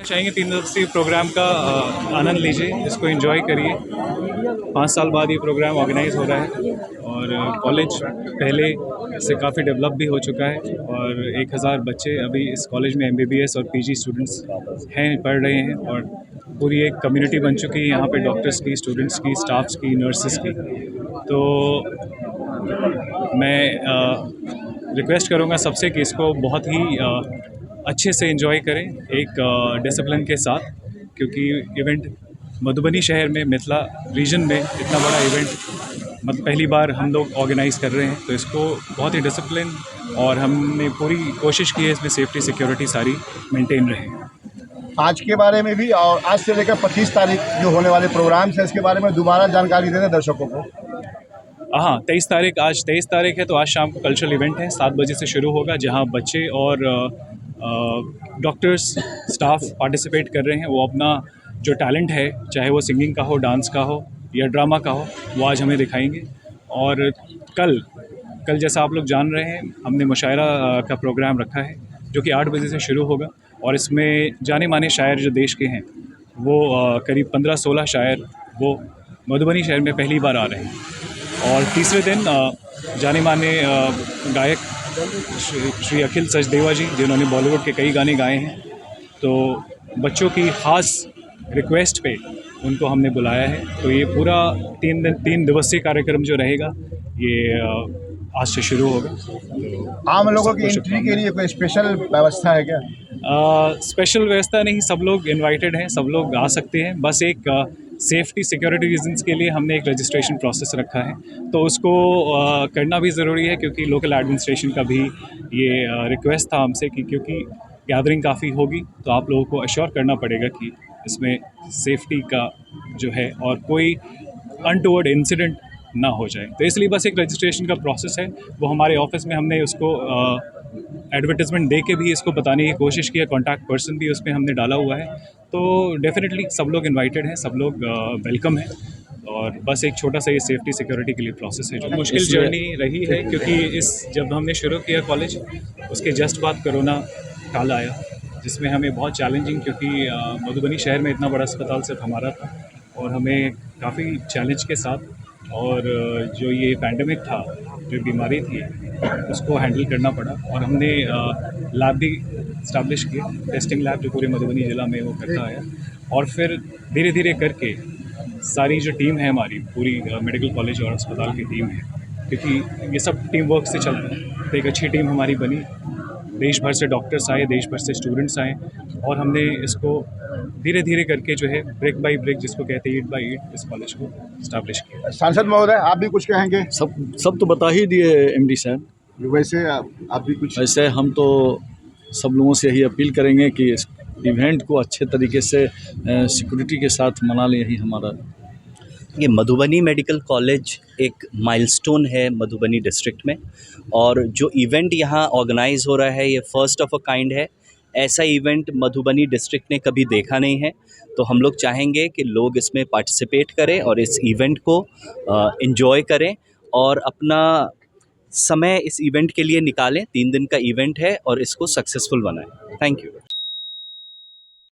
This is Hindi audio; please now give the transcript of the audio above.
चाहेंगे 3 दिवसीय प्रोग्राम का आनंद लीजिए, इसको एंजॉय करिए। 5 साल बाद ये प्रोग्राम ऑर्गेनाइज हो रहा है और कॉलेज पहले से काफ़ी डेवलप भी हो चुका है और 1000 बच्चे अभी इस कॉलेज में MBBS और PG स्टूडेंट्स हैं, पढ़ रहे हैं और पूरी एक कम्युनिटी बन चुकी है यहाँ पे डॉक्टर्स की, स्टूडेंट्स की, स्टाफ्स की, नर्सेस की। तो मैं रिक्वेस्ट करूँगा सबसे कि इसको बहुत ही अच्छे से एंजॉय करें, एक डिसिप्लिन के साथ, क्योंकि इवेंट मधुबनी शहर में, मिथिला रीजन में इतना बड़ा इवेंट पहली बार हम लोग ऑर्गेनाइज़ कर रहे हैं, तो इसको बहुत ही डिसिप्लिन और हमने पूरी कोशिश की है इसमें सेफ्टी सिक्योरिटी सारी मेंटेन रहे। आज के बारे में भी और आज से लेकर 25 तारीख जो होने वाले प्रोग्राम्स हैं इसके बारे में दोबारा जानकारी दे दें दर्शकों को। हाँ, 23 तारीख, आज 23 तारीख है, तो आज शाम को कल्चरल इवेंट है, 7 बजे से शुरू होगा, जहाँ बच्चे और डॉक्टर्स, स्टाफ पार्टिसिपेट कर रहे हैं। वो अपना जो टैलेंट है, चाहे वो सिंगिंग का हो, डांस का हो या ड्रामा का हो, वो आज हमें दिखाएंगे। और कल जैसा आप लोग जान रहे हैं, हमने मुशायरा का प्रोग्राम रखा है जो कि 8 बजे से शुरू होगा और इसमें जाने माने शायर जो देश के हैं वो करीब 15-16 शायर वो मधुबनी शहर में पहली बार आ रहे हैं। और तीसरे दिन जाने माने गायक श्री अखिल सचदेवा जी, जिन्होंने बॉलीवुड के कई गाने गाए हैं, तो बच्चों की ख़ास रिक्वेस्ट पे उनको हमने बुलाया है। तो ये पूरा 3 दिवसीय कार्यक्रम जो रहेगा ये आज से शुरू होगा। आम लोगों की एंट्री के लिए कोई स्पेशल व्यवस्था है क्या? स्पेशल व्यवस्था नहीं, सब लोग इनवाइटेड हैं, सब लोग आ सकते हैं। बस एक सेफ्टी सिक्योरिटी रीजंस के लिए हमने एक रजिस्ट्रेशन प्रोसेस रखा है, तो उसको करना भी ज़रूरी है, क्योंकि लोकल एडमिनिस्ट्रेशन का भी ये रिक्वेस्ट था हमसे कि क्योंकि गैदरिंग काफ़ी होगी, तो आप लोगों को अश्योर करना पड़ेगा कि इसमें सेफ्टी का जो है और कोई अनटूवर्ड इंसिडेंट ना हो जाए। तो इसलिए बस एक रजिस्ट्रेशन का प्रोसेस है, वो हमारे ऑफिस में हमने उसको एडवर्टाइजमेंट दे के भी इसको बताने की कोशिश की है, कॉन्टैक्ट पर्सन भी उसमें हमने डाला हुआ है। तो डेफिनेटली सब लोग इनवाइटेड हैं, सब लोग वेलकम है और बस एक छोटा सा ये सेफ्टी सिक्योरिटी के लिए प्रोसेस है जो मुश्किल जर्नी रही है, क्योंकि जब हमने शुरू किया कॉलेज, उसके जस्ट बाद कोरोना काल आया, जिसमें हमें बहुत चैलेंजिंग, क्योंकि मधुबनी शहर में इतना बड़ा अस्पताल सिर्फ हमारा था और हमें काफ़ी चैलेंज के साथ और जो ये पैंडेमिक था, जो बीमारी थी, उसको हैंडल करना पड़ा। और हमने लैब भी इस्टेब्लिश किए, टेस्टिंग लैब जो पूरे मधुबनी ज़िला में वो करता है। और फिर धीरे धीरे करके सारी जो टीम है हमारी, पूरी मेडिकल कॉलेज और अस्पताल की टीम है, क्योंकि ये सब टीम वर्क से चल रहा है, तो एक अच्छी टीम हमारी बनी। देश भर से डॉक्टर्स आए, देश भर से स्टूडेंट्स आए और हमने इसको धीरे धीरे करके जो है ब्रिक बाय ब्रिक, जिसको कहते हैं ईंट बाय ईंट, इस कॉलेज को स्टैब्लिश किया। सांसद महोदय, आप भी कुछ कहेंगे? सब तो बता ही दिए MD साहब। वैसे आप भी कुछ? वैसे हम तो सब लोगों से यही अपील करेंगे कि इस इवेंट को अच्छे तरीके से सिक्योरिटी के साथ मना लें, यही हमारा। ये मधुबनी मेडिकल कॉलेज एक माइलस्टोन है मधुबनी डिस्ट्रिक्ट में, और जो इवेंट यहाँ ऑर्गेनाइज हो रहा है ये फर्स्ट ऑफ अ काइंड है। ऐसा इवेंट मधुबनी डिस्ट्रिक्ट ने कभी देखा नहीं है, तो हम लोग चाहेंगे कि लोग इसमें पार्टिसिपेट करें और इस इवेंट को एंजॉय करें और अपना समय इस इवेंट के लिए निकालें। 3 दिन का इवेंट है और इसको सक्सेसफुल बनाएं। Thank you.